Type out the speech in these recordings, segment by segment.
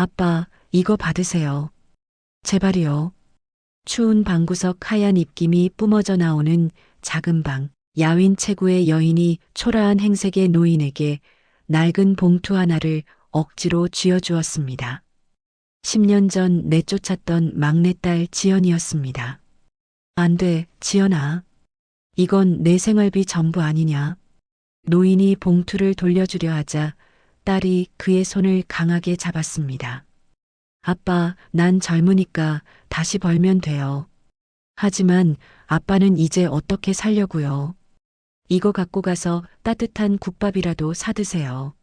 아빠, 이거 받으세요. 제발이요. 추운 방구석 하얀 입김이 뿜어져 나오는 작은 방. 야윈 체구의 여인이 초라한 행색의 노인에게 낡은 봉투 하나를 억지로 쥐어주었습니다. 10년 전 내쫓았던 막내딸 지연이었습니다. 안 돼, 지연아. 이건 내 생활비 전부 아니냐. 노인이 봉투를 돌려주려 하자 딸이 그의 손을 강하게 잡았습니다. 아빠, 난 젊으니까 다시 벌면 돼요. 하지만 아빠는 이제 어떻게 살려고요? 이거 갖고 가서 따뜻한 국밥이라도 사드세요.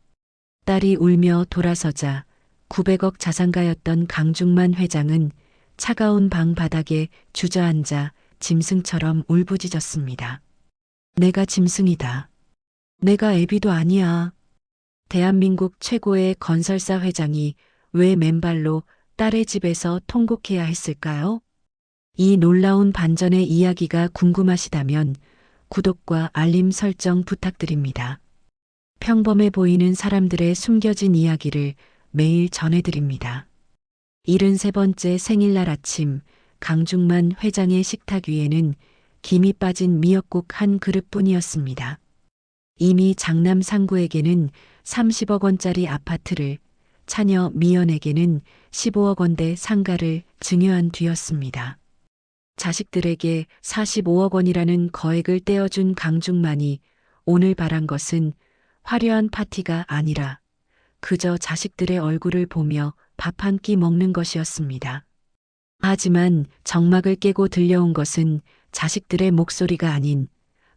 딸이 울며 돌아서자 900억 자산가였던 강중만 회장은 차가운 방 바닥에 주저앉아 짐승처럼 울부짖었습니다. 내가 짐승이다. 내가 애비도 아니야. 대한민국 최고의 건설사 회장이 왜 맨발로 딸의 집에서 통곡해야 했을까요? 이 놀라운 반전의 이야기가 궁금하시다면 구독과 알림 설정 부탁드립니다. 평범해 보이는 사람들의 숨겨진 이야기를 매일 전해드립니다. 73번째 생일날 아침 강중만 회장의 식탁 위에는 김이 빠진 미역국 한 그릇뿐이었습니다. 이미 장남 상구에게는 30억 원짜리 아파트를, 차녀 미연에게는 15억 원대 상가를 증여한 뒤였습니다. 자식들에게 45억 원이라는 거액을 떼어준 강중만이 오늘 바란 것은 화려한 파티가 아니라 그저 자식들의 얼굴을 보며 밥 한 끼 먹는 것이었습니다. 하지만 정막을 깨고 들려온 것은 자식들의 목소리가 아닌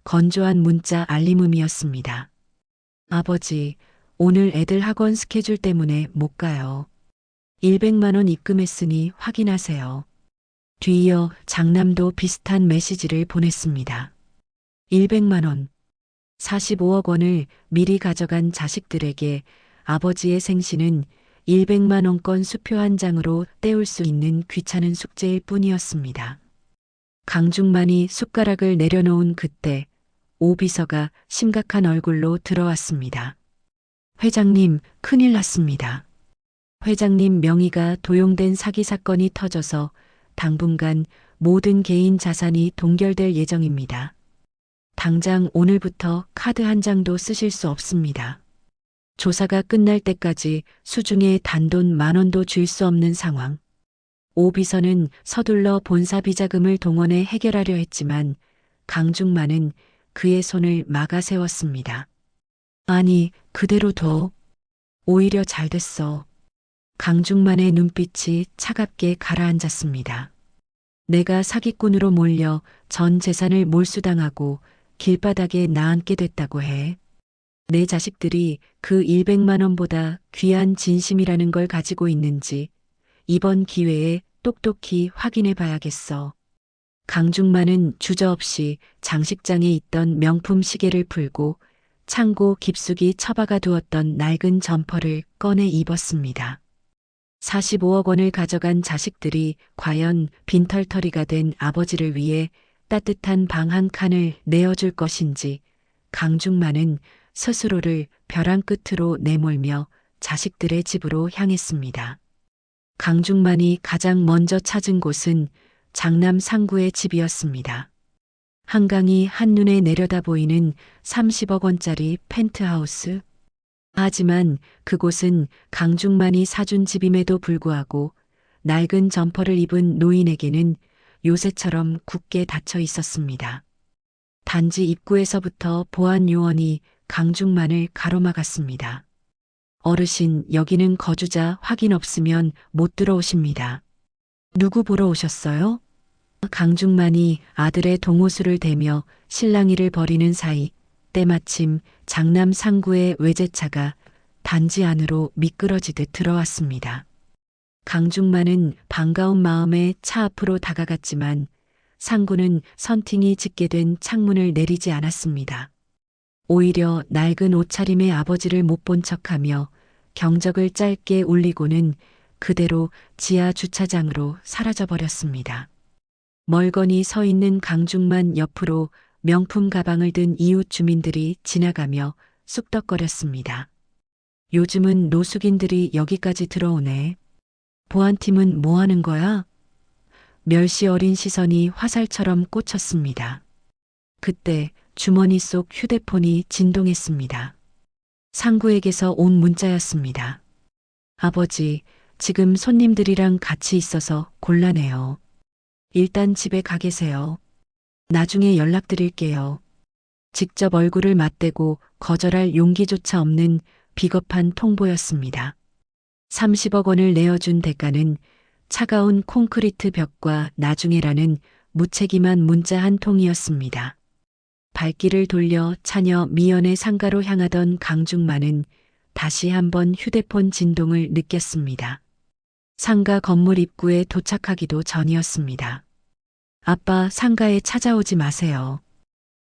건조한 문자 알림음이었습니다. 아버지, 오늘 애들 학원 스케줄 때문에 못 가요. 100만 원 입금했으니 확인하세요. 뒤이어 장남도 비슷한 메시지를 보냈습니다. 100만 원. 45억 원을 미리 가져간 자식들에게 아버지의 생신은 100만 원권 수표 한 장으로 때울 수 있는 귀찮은 숙제일 뿐이었습니다. 강중만이 숟가락을 내려놓은 그때 오 비서가 심각한 얼굴로 들어왔습니다. 회장님, 큰일 났습니다. 회장님 명의가 도용된 사기 사건이 터져서 당분간 모든 개인 자산이 동결될 예정입니다. 당장 오늘부터 카드 한 장도 쓰실 수 없습니다. 조사가 끝날 때까지 수중에 단돈 10,000원도 줄 수 없는 상황. 오 비서는 서둘러 본사 비자금을 동원해 해결하려 했지만 강중만은 그의 손을 막아 세웠습니다. 아니, 그대로 둬. 오히려 잘 됐어. 강중만의 눈빛이 차갑게 가라앉았습니다. 내가 사기꾼으로 몰려 전 재산을 몰수당하고 길바닥에 나앉게 됐다고 해. 내 자식들이 그 100만 원보다 귀한 진심이라는 걸 가지고 있는지 이번 기회에 똑똑히 확인해 봐야겠어. 강중만은 주저없이 장식장에 있던 명품 시계를 풀고 창고 깊숙이 처박아 두었던 낡은 점퍼를 꺼내 입었습니다. 45억 원을 가져간 자식들이 과연 빈털터리가 된 아버지를 위해 따뜻한 방 한 칸을 내어줄 것인지 강중만은 스스로를 벼랑 끝으로 내몰며 자식들의 집으로 향했습니다. 강중만이 가장 먼저 찾은 곳은 장남 상구의 집이었습니다. 한강이 한눈에 내려다 보이는 30억 원짜리 펜트하우스. 하지만 그곳은 강중만이 사준 집임에도 불구하고 낡은 점퍼를 입은 노인에게는 요새처럼 굳게 닫혀 있었습니다. 단지 입구에서부터 보안 요원이 강중만을 가로막았습니다. 어르신, 여기는 거주자 확인 없으면 못 들어오십니다. 누구 보러 오셨어요? 강중만이 아들의 동호수를 대며 실랑이를 벌이는 사이 때마침 장남 상구의 외제차가 단지 안으로 미끄러지듯 들어왔습니다. 강중만은 반가운 마음에 차 앞으로 다가갔지만 상구는 선팅이 짙게 된 창문을 내리지 않았습니다. 오히려 낡은 옷차림의 아버지를 못 본 척하며 경적을 짧게 울리고는 그대로 지하 주차장으로 사라져버렸습니다. 멀거니 서 있는 강중만 옆으로 명품 가방을 든 이웃 주민들이 지나가며 쑥덕거렸습니다. 요즘은 노숙인들이 여기까지 들어오네. 보안팀은 뭐 하는 거야? 멸시 어린 시선이 화살처럼 꽂혔습니다. 그때 주머니 속 휴대폰이 진동했습니다. 상구에게서 온 문자였습니다. 아버지, 지금 손님들이랑 같이 있어서 곤란해요. 일단 집에 가 계세요. 나중에 연락드릴게요. 직접 얼굴을 맞대고 거절할 용기조차 없는 비겁한 통보였습니다. 30억 원을 내어준 대가는 차가운 콘크리트 벽과 나중에라는 무책임한 문자 한 통이었습니다. 발길을 돌려 차녀 미연의 상가로 향하던 강중만은 다시 한번 휴대폰 진동을 느꼈습니다. 상가 건물 입구에 도착하기도 전이었습니다. 아빠, 상가에 찾아오지 마세요.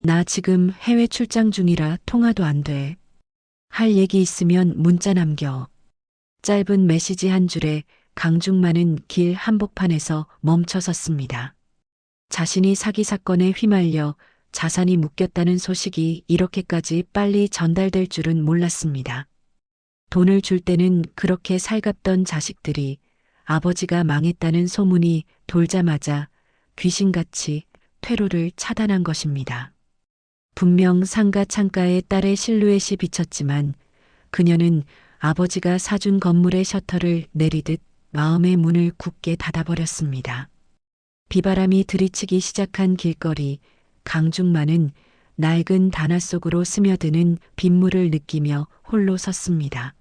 나 지금 해외 출장 중이라 통화도 안 돼. 할 얘기 있으면 문자 남겨. 짧은 메시지 한 줄에 강중만은 길 한복판에서 멈춰섰습니다. 자신이 사기 사건에 휘말려 자산이 묶였다는 소식이 이렇게까지 빨리 전달될 줄은 몰랐습니다. 돈을 줄 때는 그렇게 살갑던 자식들이 아버지가 망했다는 소문이 돌자마자 귀신같이 퇴로를 차단한 것입니다. 분명 상가 창가에 딸의 실루엣이 비쳤지만 그녀는 아버지가 사준 건물의 셔터를 내리듯 마음의 문을 굳게 닫아버렸습니다. 비바람이 들이치기 시작한 길거리, 강중만은 낡은 단화 속으로 스며드는 빗물을 느끼며 홀로 섰습니다.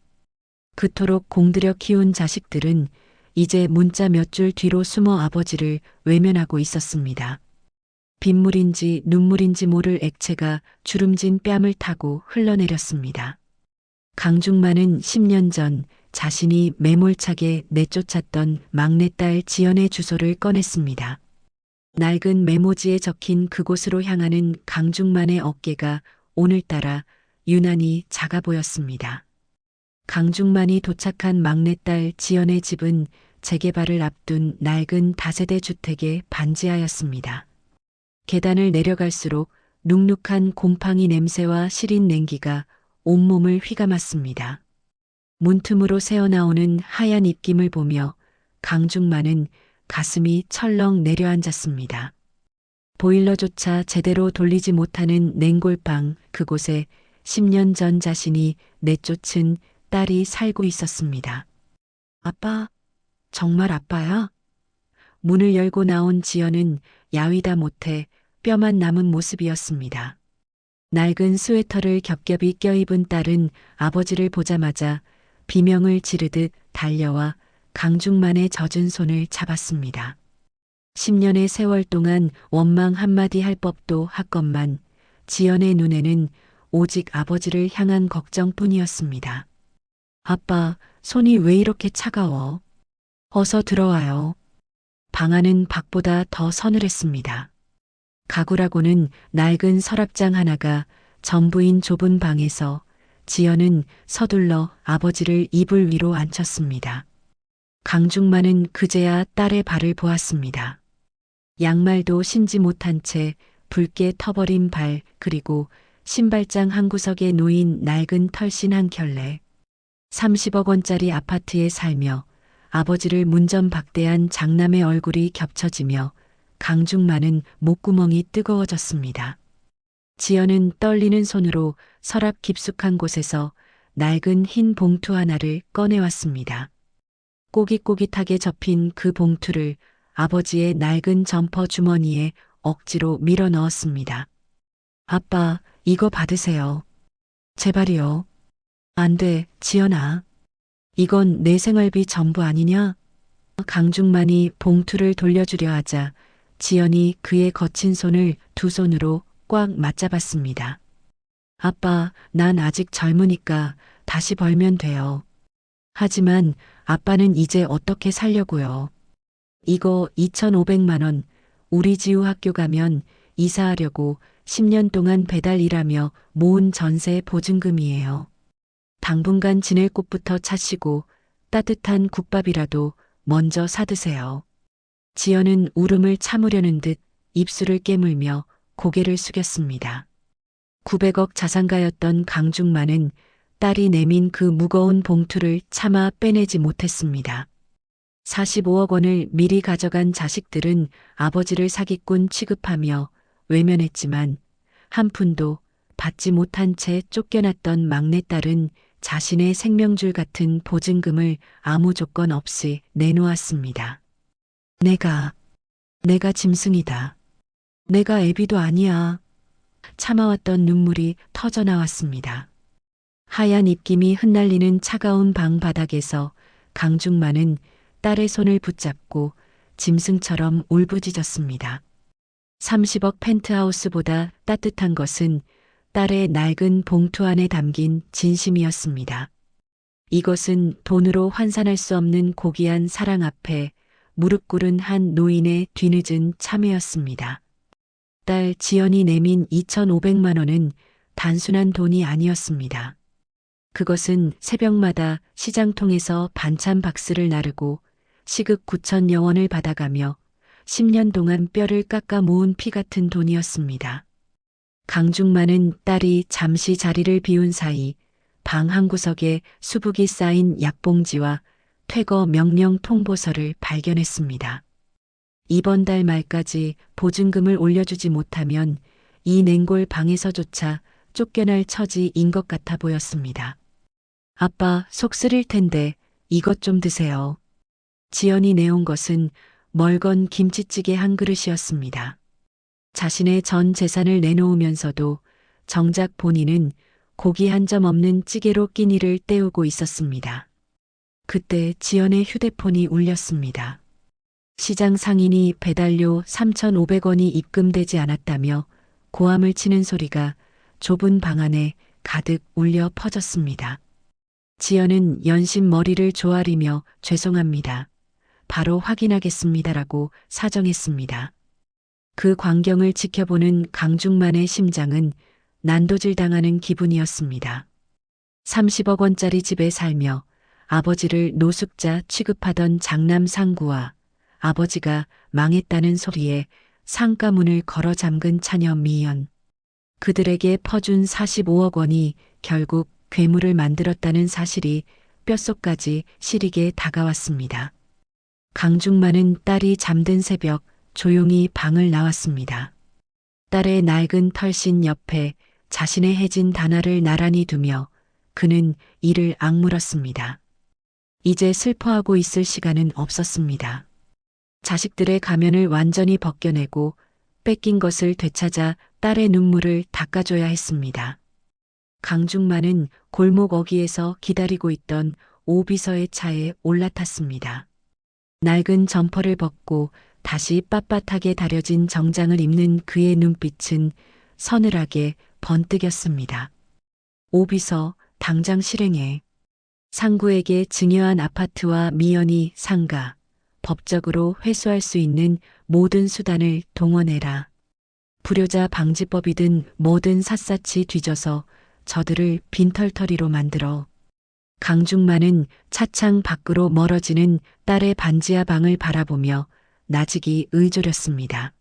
그토록 공들여 키운 자식들은 이제 문자 몇 줄 뒤로 숨어 아버지를 외면하고 있었습니다. 빗물인지 눈물인지 모를 액체가 주름진 뺨을 타고 흘러내렸습니다. 강중만은 10년 전 자신이 매몰차게 내쫓았던 막내딸 지연의 주소를 꺼냈습니다. 낡은 메모지에 적힌 그곳으로 향하는 강중만의 어깨가 오늘따라 유난히 작아 보였습니다. 강중만이 도착한 막내딸 지연의 집은 재개발을 앞둔 낡은 다세대 주택의 반지하였습니다. 계단을 내려갈수록 눅눅한 곰팡이 냄새와 시린 냉기가 온몸을 휘감았습니다. 문틈으로 새어나오는 하얀 입김을 보며 강중만은 가슴이 철렁 내려앉았습니다. 보일러조차 제대로 돌리지 못하는 냉골방 그곳에 10년 전 자신이 내쫓은 딸이 살고 있었습니다. 아빠, 정말 아빠야? 문을 열고 나온 지연은 야위다 못해 뼈만 남은 모습이었습니다. 낡은 스웨터를 겹겹이 껴입은 딸은 아버지를 보자마자 비명을 지르듯 달려와 강중만의 젖은 손을 잡았습니다. 10년의 세월 동안 원망 한마디 할 법도 하건만 지연의 눈에는 오직 아버지를 향한 걱정뿐이었습니다. 아빠, 손이 왜 이렇게 차가워? 어서 들어와요. 방 안은 밖보다 더 서늘했습니다. 가구라고는 낡은 서랍장 하나가 전부인 좁은 방에서 지연은 서둘러 아버지를 이불 위로 앉혔습니다. 강중만은 그제야 딸의 발을 보았습니다. 양말도 신지 못한 채 붉게 터버린 발 그리고 신발장 한 구석에 놓인 낡은 털신 한 켤레. 30억 원짜리 아파트에 살며 아버지를 문전박대한 장남의 얼굴이 겹쳐지며 강중만은 목구멍이 뜨거워졌습니다. 지연은 떨리는 손으로 서랍 깊숙한 곳에서 낡은 흰 봉투 하나를 꺼내왔습니다. 꼬깃꼬깃하게 접힌 그 봉투를 아버지의 낡은 점퍼 주머니에 억지로 밀어 넣었습니다. 아빠, 이거 받으세요. 제발이요. 안 돼, 지연아. 이건 내 생활비 전부 아니냐? 강중만이 봉투를 돌려주려 하자 지연이 그의 거친 손을 두 손으로 꽉 맞잡았습니다. 아빠, 난 아직 젊으니까 다시 벌면 돼요. 하지만 아빠는 이제 어떻게 살려고요? 이거 2,500만 원, 우리 지우 학교 가면 이사하려고 10년 동안 배달 일하며 모은 전세 보증금이에요. 당분간 지낼 곳부터 찾으시고 따뜻한 국밥이라도 먼저 사드세요. 지연은 울음을 참으려는 듯 입술을 깨물며 고개를 숙였습니다. 900억 자산가였던 강중만은 딸이 내민 그 무거운 봉투를 차마 빼내지 못했습니다. 45억 원을 미리 가져간 자식들은 아버지를 사기꾼 취급하며 외면했지만 한 푼도 받지 못한 채 쫓겨났던 막내딸은 자신의 생명줄 같은 보증금을 아무 조건 없이 내놓았습니다. 내가 짐승이다. 내가 애비도 아니야. 참아왔던 눈물이 터져나왔습니다. 하얀 입김이 흩날리는 차가운 방 바닥에서 강중만은 딸의 손을 붙잡고 짐승처럼 울부짖었습니다. 30억 펜트하우스보다 따뜻한 것은 딸의 낡은 봉투 안에 담긴 진심이었습니다. 이것은 돈으로 환산할 수 없는 고귀한 사랑 앞에 무릎 꿇은 한 노인의 뒤늦은 참회였습니다. 딸 지연이 내민 2,500만 원은 단순한 돈이 아니었습니다. 그것은 새벽마다 시장통에서 반찬 박스를 나르고 시급 9,000여 원을 받아가며 10년 동안 뼈를 깎아 모은 피 같은 돈이었습니다. 강중만은 딸이 잠시 자리를 비운 사이 방 한구석에 수북이 쌓인 약봉지와 퇴거 명령 통보서를 발견했습니다. 이번 달 말까지 보증금을 올려주지 못하면 이 냉골 방에서조차 쫓겨날 처지인 것 같아 보였습니다. 아빠, 속 쓰릴 텐데 이것 좀 드세요. 지연이 내온 것은 멀건 김치찌개 한 그릇이었습니다. 자신의 전 재산을 내놓으면서도 정작 본인은 고기 한 점 없는 찌개로 끼니를 때우고 있었습니다. 그때 지연의 휴대폰이 울렸습니다. 시장 상인이 배달료 3,500원이 입금되지 않았다며 고함을 치는 소리가 좁은 방 안에 가득 울려 퍼졌습니다. 지연은 연신 머리를 조아리며 죄송합니다. 바로 확인하겠습니다라고 사정했습니다. 그 광경을 지켜보는 강중만의 심장은 난도질 당하는 기분이었습니다. 30억 원짜리 집에 살며 아버지를 노숙자 취급하던 장남 상구와 아버지가 망했다는 소리에 상가문을 걸어 잠근 차녀 미연. 그들에게 퍼준 45억 원이 결국 괴물을 만들었다는 사실이 뼛속까지 시리게 다가왔습니다. 강중만은 딸이 잠든 새벽 조용히 방을 나왔습니다. 딸의 낡은 털신 옆에 자신의 해진 단화를 나란히 두며 그는 이를 악물었습니다. 이제 슬퍼하고 있을 시간은 없었습니다. 자식들의 가면을 완전히 벗겨내고 뺏긴 것을 되찾아 딸의 눈물을 닦아줘야 했습니다. 강중만은 골목 어귀에서 기다리고 있던 오비서의 차에 올라탔습니다. 낡은 점퍼를 벗고 다시 빳빳하게 다려진 정장을 입는 그의 눈빛은 서늘하게 번뜩였습니다. 오비서, 당장 실행해. 상구에게 증여한 아파트와 미연이 상가, 법적으로 회수할 수 있는 모든 수단을 동원해라. 불효자 방지법이든 뭐든 샅샅이 뒤져서 저들을 빈털터리로 만들어. 강중만은 차창 밖으로 멀어지는 딸의 반지하 방을 바라보며 나직이 의졸였습니다.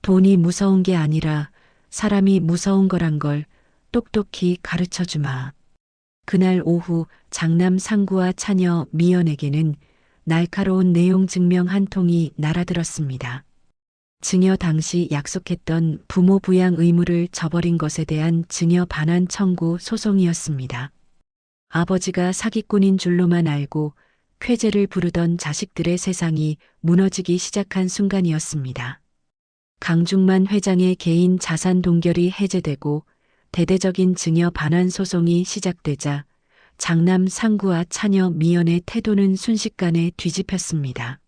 돈이 무서운 게 아니라 사람이 무서운 거란 걸 똑똑히 가르쳐주마. 그날 오후 장남 상구와 차녀 미연에게는 날카로운 내용 증명 한 통이 날아들었습니다. 증여 당시 약속했던 부모 부양 의무를 저버린 것에 대한 증여 반환 청구 소송이었습니다. 아버지가 사기꾼인 줄로만 알고 쾌재를 부르던 자식들의 세상이 무너지기 시작한 순간이었습니다. 강중만 회장의 개인 자산 동결이 해제되고 대대적인 증여 반환 소송이 시작되자 장남 상구와 차녀 미연의 태도는 순식간에 뒤집혔습니다.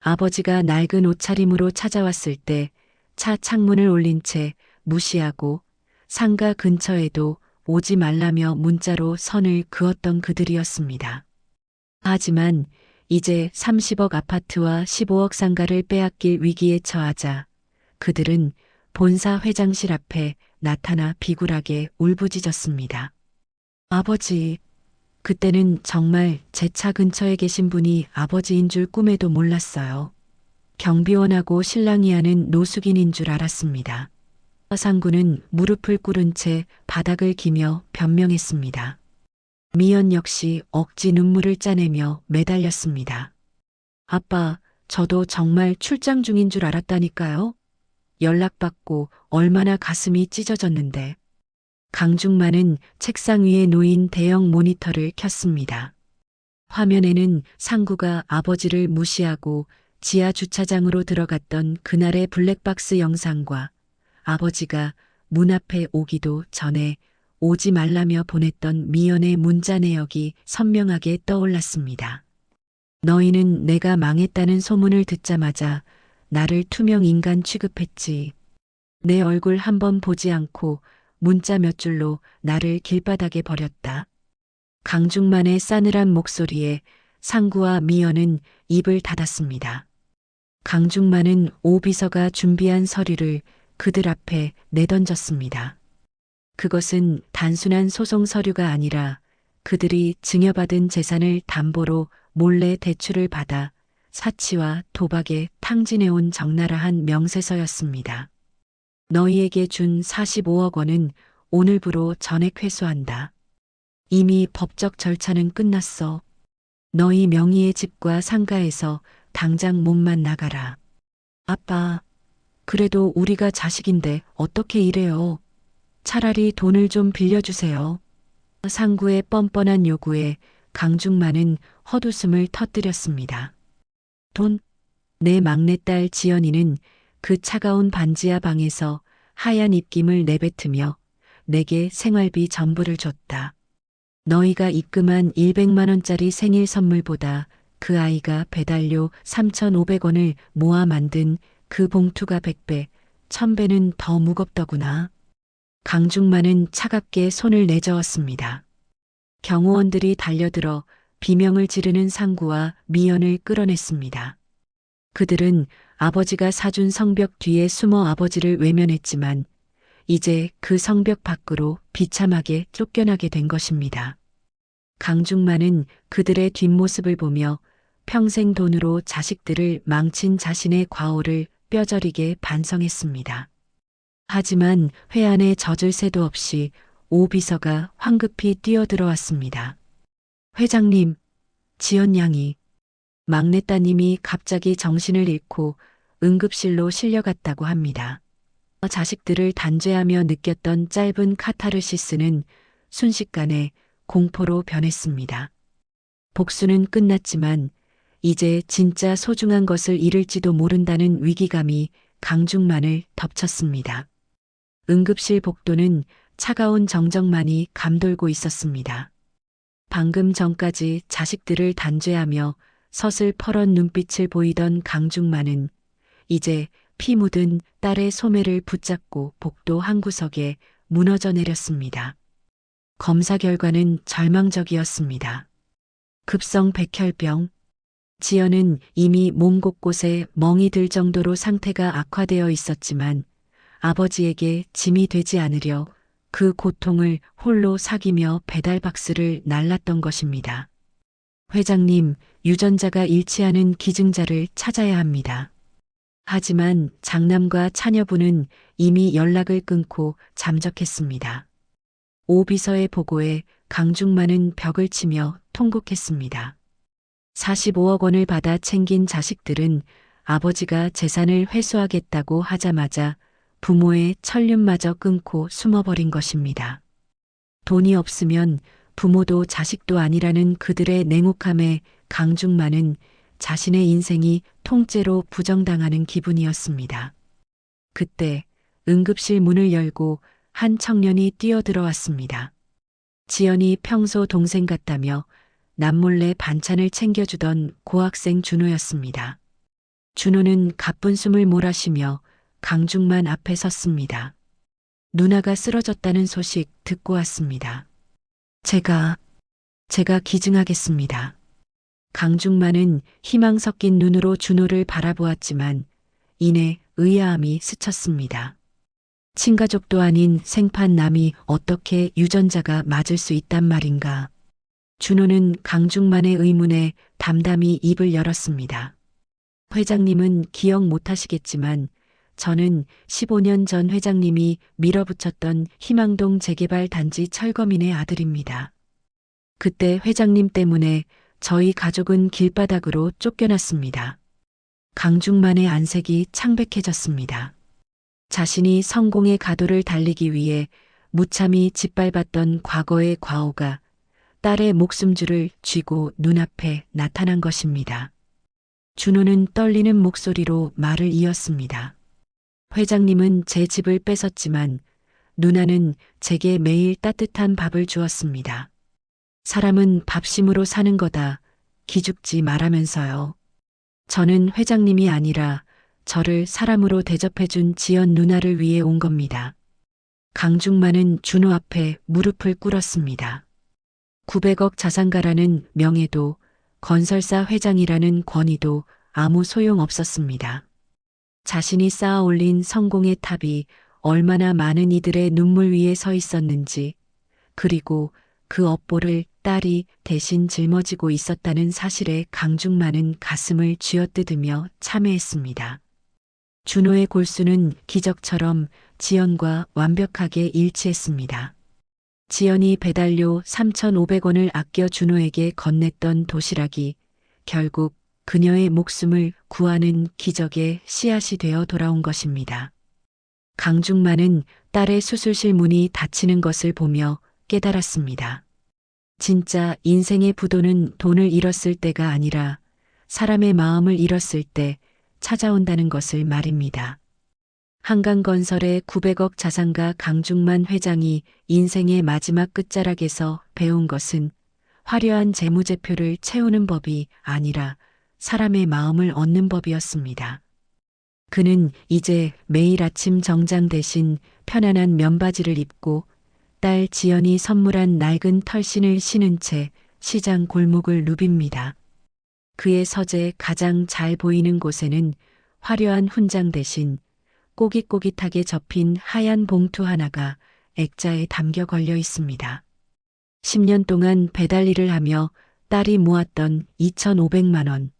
아버지가 낡은 옷차림으로 찾아왔을 때 차 창문을 올린 채 무시하고 상가 근처에도 오지 말라며 문자로 선을 그었던 그들이었습니다. 하지만 이제 30억 아파트와 15억 상가를 빼앗길 위기에 처하자 그들은 본사 회장실 앞에 나타나 비굴하게 울부짖었습니다. 아버지, 그때는 정말 제 차 근처에 계신 분이 아버지인 줄 꿈에도 몰랐어요. 경비원하고 신랑이 하는 노숙인인 줄 알았습니다. 상구는 무릎을 꿇은 채 바닥을 기며 변명했습니다. 미연 역시 억지 눈물을 짜내며 매달렸습니다. 아빠, 저도 정말 출장 중인 줄 알았다니까요. 연락받고 얼마나 가슴이 찢어졌는데. 강중만은 책상 위에 놓인 대형 모니터를 켰습니다. 화면에는 상구가 아버지를 무시하고 지하 주차장으로 들어갔던 그날의 블랙박스 영상과 아버지가 문 앞에 오기도 전에 오지 말라며 보냈던 미연의 문자 내역이 선명하게 떠올랐습니다. 너희는 내가 망했다는 소문을 듣자마자 나를 투명 인간 취급했지. 내 얼굴 한번 보지 않고 문자 몇 줄로 나를 길바닥에 버렸다. 강중만의 싸늘한 목소리에 상구와 미연은 입을 닫았습니다. 강중만은 오 비서가 준비한 서류를 그들 앞에 내던졌습니다. 그것은 단순한 소송 서류가 아니라 그들이 증여받은 재산을 담보로 몰래 대출을 받아 사치와 도박에 탕진해온 적나라한 명세서였습니다. 너희에게 준 45억 원은 오늘부로 전액 회수한다. 이미 법적 절차는 끝났어. 너희 명의의 집과 상가에서 당장 몸만 나가라. 아빠, 그래도 우리가 자식인데 어떻게 이래요? 차라리 돈을 좀 빌려주세요. 상구의 뻔뻔한 요구에 강중만은 헛웃음을 터뜨렸습니다. 돈? 내 막내딸 지연이는 그 차가운 반지하 방에서 하얀 입김을 내뱉으며 내게 생활비 전부를 줬다. 너희가 입금한 100만 원짜리 생일 선물보다 그 아이가 배달료 3,500원을 모아 만든 그 봉투가 100배, 1000배는 더 무겁더구나. 강중만은 차갑게 손을 내저었습니다. 경호원들이 달려들어 비명을 지르는 상구와 미연을 끌어냈습니다. 그들은 아버지가 사준 성벽 뒤에 숨어 아버지를 외면했지만 이제 그 성벽 밖으로 비참하게 쫓겨나게 된 것입니다. 강중만은 그들의 뒷모습을 보며 평생 돈으로 자식들을 망친 자신의 과오를 뼈저리게 반성했습니다. 하지만 회안에 젖을 새도 없이 오 비서가 황급히 뛰어들어왔습니다. 회장님, 지연 양이. 막내따님이 갑자기 정신을 잃고 응급실로 실려갔다고 합니다. 자식들을 단죄하며 느꼈던 짧은 카타르시스는 순식간에 공포로 변했습니다. 복수는 끝났지만 이제 진짜 소중한 것을 잃을지도 모른다는 위기감이 강중만을 덮쳤습니다. 응급실 복도는 차가운 정적만이 감돌고 있었습니다. 방금 전까지 자식들을 단죄하며 서슬퍼런 눈빛을 보이던 강중만은 이제 피 묻은 딸의 소매를 붙잡고 복도 한 구석에 무너져 내렸습니다. 검사 결과는 절망적이었습니다. 급성 백혈병. 지연은 이미 몸 곳곳에 멍이 들 정도로 상태가 악화되어 있었지만 아버지에게 짐이 되지 않으려 그 고통을 홀로 사귀며 배달박스를 날랐던 것입니다. 회장님, 유전자가 일치하는 기증자를 찾아야 합니다. 하지만 장남과 차녀부는 이미 연락을 끊고 잠적했습니다. 오 비서의 보고에 강중만은 벽을 치며 통곡했습니다. 45억 원을 받아 챙긴 자식들은 아버지가 재산을 회수하겠다고 하자마자 부모의 천륜마저 끊고 숨어버린 것입니다. 돈이 없으면 부모도 자식도 아니라는 그들의 냉혹함에 강중만은 자신의 인생이 통째로 부정당하는 기분이었습니다. 그때 응급실 문을 열고 한 청년이 뛰어들어왔습니다. 지연이 평소 동생 같다며 남몰래 반찬을 챙겨주던 고학생 준호였습니다. 준호는 가쁜 숨을 몰아쉬며 강중만 앞에 섰습니다. 누나가 쓰러졌다는 소식 듣고 왔습니다. 제가 기증하겠습니다. 강중만은 희망 섞인 눈으로 준호를 바라보았지만 이내 의아함이 스쳤습니다. 친가족도 아닌 생판남이 어떻게 유전자가 맞을 수 있단 말인가. 준호는 강중만의 의문에 담담히 입을 열었습니다. 회장님은 기억 못하시겠지만 저는 15년 전 회장님이 밀어붙였던 희망동 재개발 단지 철거민의 아들입니다. 그때 회장님 때문에 저희 가족은 길바닥으로 쫓겨났습니다. 강중만의 안색이 창백해졌습니다. 자신이 성공의 가도를 달리기 위해 무참히 짓밟았던 과거의 과오가 딸의 목숨줄을 쥐고 눈앞에 나타난 것입니다. 준호는 떨리는 목소리로 말을 이었습니다. 회장님은 제 집을 뺏었지만 누나는 제게 매일 따뜻한 밥을 주었습니다. 사람은 밥심으로 사는 거다. 기죽지 말하면서요. 저는 회장님이 아니라 저를 사람으로 대접해준 지연 누나를 위해 온 겁니다. 강중만은 준호 앞에 무릎을 꿇었습니다. 900억 자산가라는 명예도 건설사 회장이라는 권위도 아무 소용 없었습니다. 자신이 쌓아 올린 성공의 탑이 얼마나 많은 이들의 눈물 위에 서 있었는지, 그리고 그 업보를 딸이 대신 짊어지고 있었다는 사실에 강중만은 가슴을 쥐어뜯으며 참회했습니다. 준호의 골수는 기적처럼 지연과 완벽하게 일치했습니다. 지연이 배달료 3,500원을 아껴 준호에게 건넸던 도시락이 결국 그녀의 목숨을 구하는 기적의 씨앗이 되어 돌아온 것입니다. 강중만은 딸의 수술실 문이 닫히는 것을 보며 깨달았습니다. 진짜 인생의 부도는 돈을 잃었을 때가 아니라 사람의 마음을 잃었을 때 찾아온다는 것을 말입니다. 한강건설의 900억 자산가 강중만 회장이 인생의 마지막 끝자락에서 배운 것은 화려한 재무제표를 채우는 법이 아니라 사람의 마음을 얻는 법이었습니다. 그는 이제 매일 아침 정장 대신 편안한 면바지를 입고 딸 지연이 선물한 낡은 털신을 신은 채 시장 골목을 누빕니다. 그의 서재 가장 잘 보이는 곳에는 화려한 훈장 대신 꼬깃꼬깃하게 접힌 하얀 봉투 하나가 액자에 담겨 걸려 있습니다. 10년 동안 배달 일을 하며 딸이 모았던 2,500만 원,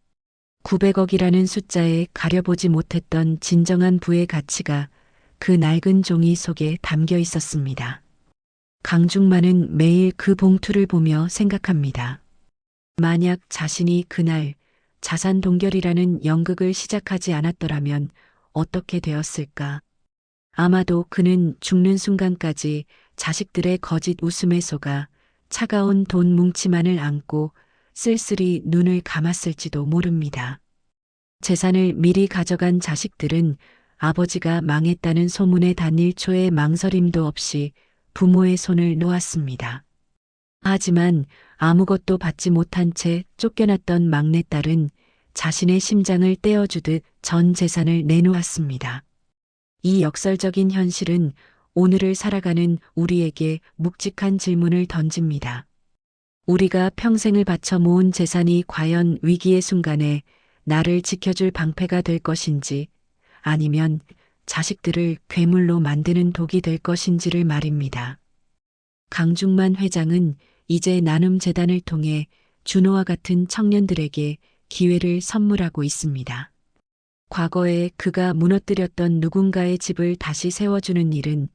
900억이라는 숫자에 가려보지 못했던 진정한 부의 가치가 그 낡은 종이 속에 담겨 있었습니다. 강중만은 매일 그 봉투를 보며 생각합니다. 만약 자신이 그날 자산 동결이라는 연극을 시작하지 않았더라면 어떻게 되었을까? 아마도 그는 죽는 순간까지 자식들의 거짓 웃음에 속아 차가운 돈 뭉치만을 안고 쓸쓸히 눈을 감았을지도 모릅니다. 재산을 미리 가져간 자식들은 아버지가 망했다는 소문에 단 1초의 망설임도 없이 부모의 손을 놓았습니다. 하지만 아무것도 받지 못한 채 쫓겨났던 막내딸은 자신의 심장을 떼어주듯 전 재산을 내놓았습니다. 이 역설적인 현실은 오늘을 살아가는 우리에게 묵직한 질문을 던집니다. 우리가 평생을 바쳐 모은 재산이 과연 위기의 순간에 나를 지켜줄 방패가 될 것인지 아니면 자식들을 괴물로 만드는 독이 될 것인지를 말입니다. 강중만 회장은 이제 나눔재단을 통해 준호와 같은 청년들에게 기회를 선물하고 있습니다. 과거에 그가 무너뜨렸던 누군가의 집을 다시 세워주는 일은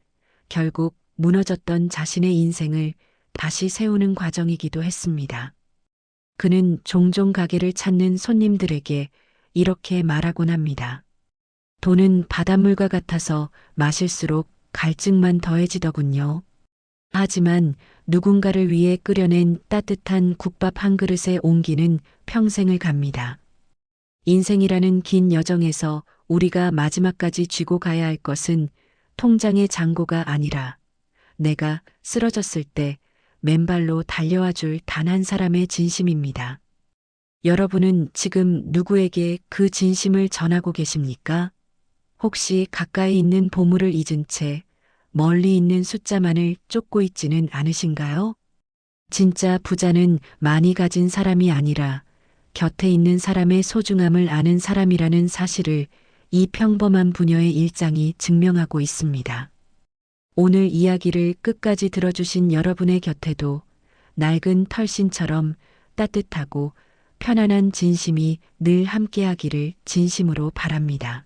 결국 무너졌던 자신의 인생을 다시 세우는 과정이기도 했습니다. 그는 종종 가게를 찾는 손님들에게 이렇게 말하곤 합니다. 돈은 바닷물과 같아서 마실수록 갈증만 더해지더군요. 하지만 누군가를 위해 끓여낸 따뜻한 국밥 한 그릇의 온기는 평생을 갑니다. 인생이라는 긴 여정에서 우리가 마지막까지 쥐고 가야 할 것은 통장의 잔고가 아니라 내가 쓰러졌을 때 맨발로 달려와 줄 단 한 사람의 진심입니다. 여러분은 지금 누구에게 그 진심을 전하고 계십니까? 혹시 가까이 있는 보물을 잊은 채 멀리 있는 숫자만을 쫓고 있지는 않으신가요? 진짜 부자는 많이 가진 사람이 아니라 곁에 있는 사람의 소중함을 아는 사람이라는 사실을 이 평범한 부녀의 일장이 증명하고 있습니다. 오늘 이야기를 끝까지 들어주신 여러분의 곁에도 낡은 털신처럼 따뜻하고 편안한 진심이 늘 함께하기를 진심으로 바랍니다.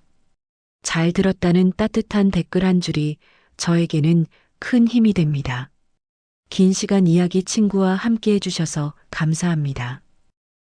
잘 들었다는 따뜻한 댓글 한 줄이 저에게는 큰 힘이 됩니다. 긴 시간 이야기 친구와 함께 해주셔서 감사합니다.